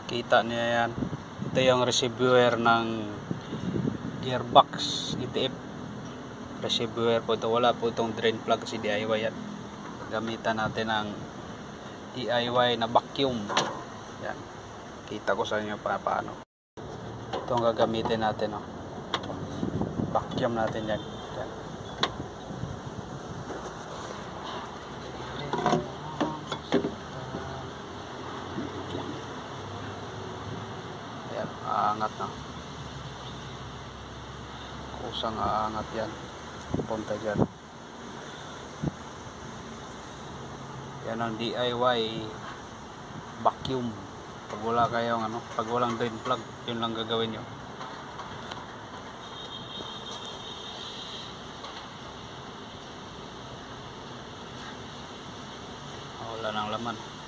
Kita niya yan. Ito yung receiver ng gearbox ETF. Receiver po ito. Wala po itong drain plug kasi DIY yan. Gamitan natin ng DIY na vacuum. Yan. Kita ko sa inyo paano. Ito ang gagamitin natin. Oh. Vacuum natin yan. Yan. Ayan, aangat na. Kusang aangat yan. Punta dyan. Yan ang DIY vacuum. Pag wala kayong pag walang drain plug, yun lang gagawin nyo. Wala nang laman.